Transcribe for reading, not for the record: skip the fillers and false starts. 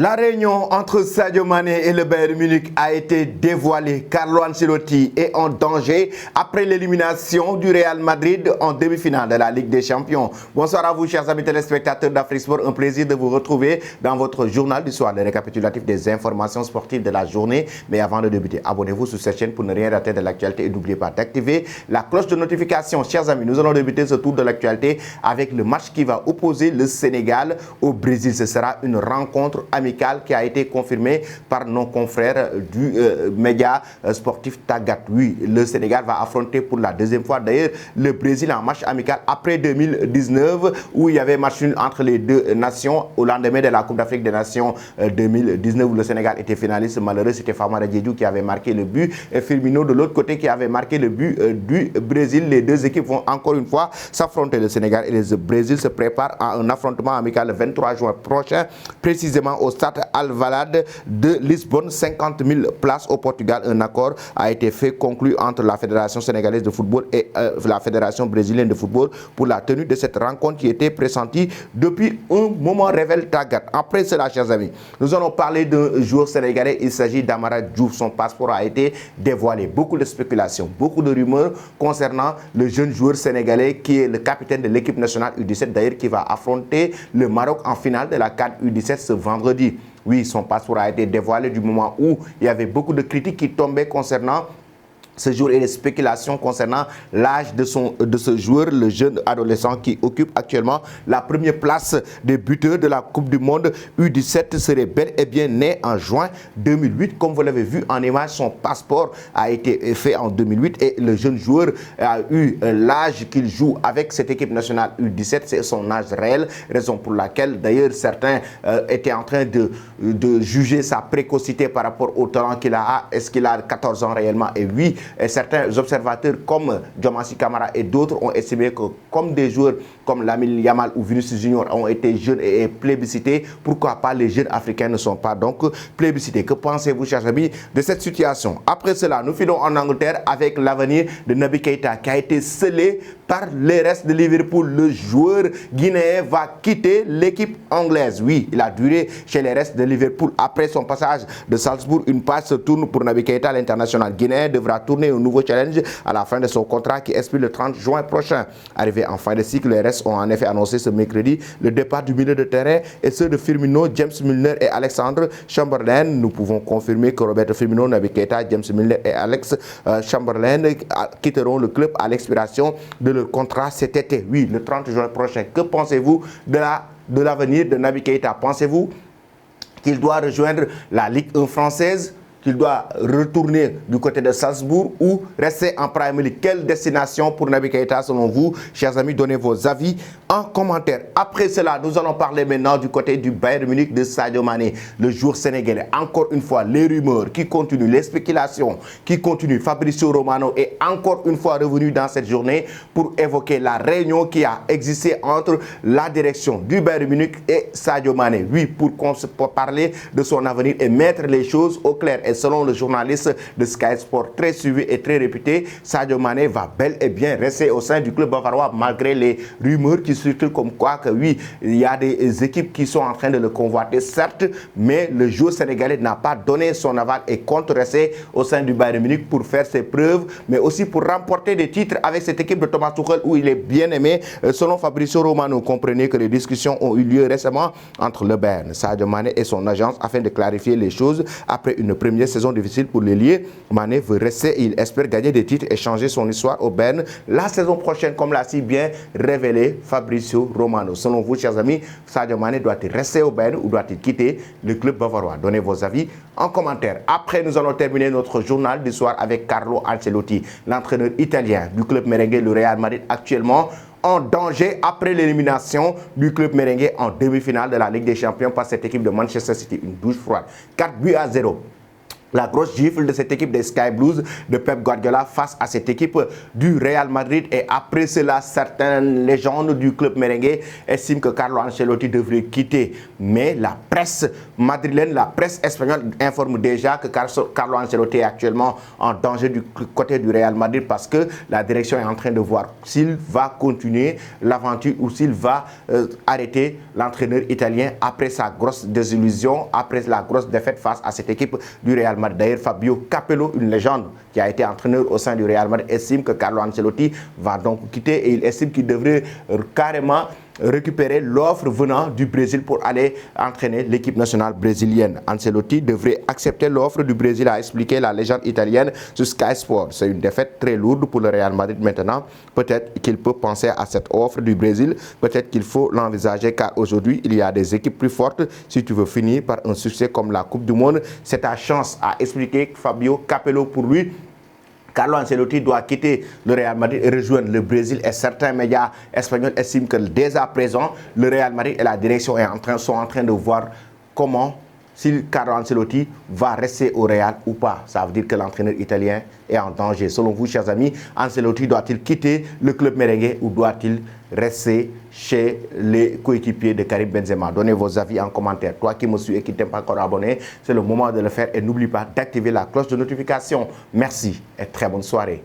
La réunion entre Sadio Mané et le Bayern Munich a été dévoilée. Carlo Ancelotti est en danger après l'élimination du Real Madrid en demi-finale de la Ligue des Champions. Bonsoir à vous, chers amis téléspectateurs d'Afrique Sport. Un plaisir de vous retrouver dans votre journal du soir, le récapitulatif des informations sportives de la journée. Mais avant de débuter, abonnez-vous sur cette chaîne pour ne rien rater de l'actualité et n'oubliez pas d'activer la cloche de notification. Chers amis, nous allons débuter ce tour de l'actualité avec le match qui va opposer le Sénégal au Brésil. Ce sera une rencontre amicale qui a été confirmé par nos confrères du média sportif Tagat. Oui, le Sénégal va affronter pour la deuxième fois d'ailleurs le Brésil en match amical après 2019 où il y avait match nul entre les deux nations au lendemain de la Coupe d'Afrique des Nations 2019 où le Sénégal était finaliste. Malheureux, c'était Famara Diédhiou qui avait marqué le but et Firmino de l'autre côté qui avait marqué le but du Brésil. Les deux équipes vont encore une fois s'affronter. Le Sénégal et le Brésil se préparent à un affrontement amical le 23 juin prochain, précisément au stade Alvalade de Lisbonne. 50 000 places au Portugal. Un accord a été fait conclu entre la Fédération sénégalaise de football et la Fédération brésilienne de football pour la tenue de cette rencontre qui était pressentie depuis un moment, révèle Tagat. Après cela, chers amis, nous allons parler d'un joueur sénégalais. Il s'agit d'Amara Diouf. Son passeport a été dévoilé. Beaucoup de spéculations, beaucoup de rumeurs concernant le jeune joueur sénégalais qui est le capitaine de l'équipe nationale U17 d'ailleurs qui va affronter le Maroc en finale de la CAN U17 ce vendredi. Oui, son passeport a été dévoilé du moment où il y avait beaucoup de critiques qui tombaient concernant ce jour et les spéculations concernant l'âge de ce joueur, le jeune adolescent qui occupe actuellement la première place des buteurs de la Coupe du Monde U17 serait bel et bien né en juin 2008. Comme vous l'avez vu en image, son passeport a été fait en 2008 et le jeune joueur a eu l'âge qu'il joue avec cette équipe nationale U17, c'est son âge réel, raison pour laquelle d'ailleurs certains étaient en train de juger sa précocité par rapport au talent qu'il a. Est-ce qu'il a 14 ans réellement? Et oui, et certains observateurs comme Diomansy Kamara et d'autres ont estimé que comme des joueurs comme Lamine Yamal ou Vinicius Junior ont été jeunes et plébiscités, pourquoi pas les jeunes africains ne sont pas donc plébiscités? Que pensez-vous, chers amis, de cette situation? Après cela, nous filons en Angleterre avec l'avenir de Naby Keïta qui a été scellé par les restes de Liverpool. Le joueur guinéen va quitter l'équipe anglaise. Oui, il a duré chez les restes de Liverpool. Après son passage de Salzbourg, une passe se tourne pour Naby Keïta. L'international guinéen devra tourner un nouveau challenge à la fin de son contrat qui expire le 30 juin prochain. Arrivé en fin de cycle, les restes ont en effet annoncé ce mercredi le départ du milieu de terrain et ceux de Firmino, James Milner et Alexander Chamberlain. Nous pouvons confirmer que Roberto Firmino, Naby Keïta, James Milner et Alex Chamberlain quitteront le club à l'expiration de leur contrat cet été. Oui, le 30 juin prochain. Que pensez-vous de l'avenir de Naby Keïta? Pensez-vous qu'il doit rejoindre la Ligue 1 française, qu'il doit retourner du côté de Salzbourg ou rester en Premier League? Quelle destination pour Naby Keïta selon vous? Chers amis, donnez vos avis en commentaire. Après cela, nous allons parler maintenant du côté du Bayern Munich de Sadio Mané, le joueur sénégalais. Encore une fois, les rumeurs qui continuent, les spéculations qui continuent. Fabrizio Romano est encore une fois revenu dans cette journée pour évoquer la réunion qui a existé entre la direction du Bayern Munich et Sadio Mané. Oui, pour parler de son avenir et mettre les choses au clair. Et selon le journaliste de Sky Sport, très suivi et très réputé, Sadio Mané va bel et bien rester au sein du club bavarois malgré les rumeurs qui circulent comme quoi que oui, il y a des équipes qui sont en train de le convoiter, certes, mais le joueur sénégalais n'a pas donné son aval et compte rester au sein du Bayern Munich pour faire ses preuves, mais aussi pour remporter des titres avec cette équipe de Thomas Tuchel où il est bien aimé. Selon Fabrizio Romano, comprenez que les discussions ont eu lieu récemment entre le Bayern, Sadio Mané et son agence afin de clarifier les choses après une première saison difficile pour l'ailier. Mané veut rester et il espère gagner des titres et changer son histoire au Bayern la saison prochaine, comme l'a si bien révélé Fabrizio Romano. Selon vous, chers amis, Sadio Mané doit-il rester au Bayern ou doit-il quitter le club bavarois? Donnez vos avis en commentaire. Après, nous allons terminer notre journal du soir avec Carlo Ancelotti, l'entraîneur italien du club merengue, le Real Madrid, actuellement en danger après l'élimination du club merengue en demi-finale de la Ligue des Champions par cette équipe de Manchester City. Une douche froide. 4 buts à 0. la grosse gifle de cette équipe des Sky Blues de Pep Guardiola face à cette équipe du Real Madrid. Et après cela, certaines légendes du club merengue estiment que Carlo Ancelotti devrait quitter. Mais la presse madrilène, la presse espagnole informe déjà que Carlo Ancelotti est actuellement en danger du côté du Real Madrid parce que la direction est en train de voir s'il va continuer l'aventure ou s'il va arrêter l'entraîneur italien après sa grosse désillusion, après la grosse défaite face à cette équipe du Real Madrid. D'ailleurs, Fabio Capello, une légende qui a été entraîneur au sein du Real Madrid, estime que Carlo Ancelotti va donc quitter et il estime qu'il devrait carrément récupérer l'offre venant du Brésil pour aller entraîner l'équipe nationale brésilienne. Ancelotti devrait accepter l'offre du Brésil, a expliqué la légende italienne sur Sky Sports. C'est une défaite très lourde pour le Real Madrid maintenant. Peut-être qu'il peut penser à cette offre du Brésil. Peut-être qu'il faut l'envisager car aujourd'hui, il y a des équipes plus fortes. Si tu veux finir par un succès comme la Coupe du Monde, c'est ta chance, a expliqué Fabio Capello. Pour lui, Carlo Ancelotti doit quitter le Real Madrid et rejoindre le Brésil. Et certains médias espagnols estiment que dès à présent, le Real Madrid et la direction sont en train de voir comment, si Carlo Ancelotti va rester au Real ou pas. Ça veut dire que l'entraîneur italien est en danger. Selon vous, chers amis, Ancelotti doit-il quitter le club merengue ou doit-il rester chez les coéquipiers de Karim Benzema? Donnez vos avis en commentaire. Toi qui me suis et qui t'es pas encore abonné, c'est le moment de le faire et n'oublie pas d'activer la cloche de notification. Merci et très bonne soirée.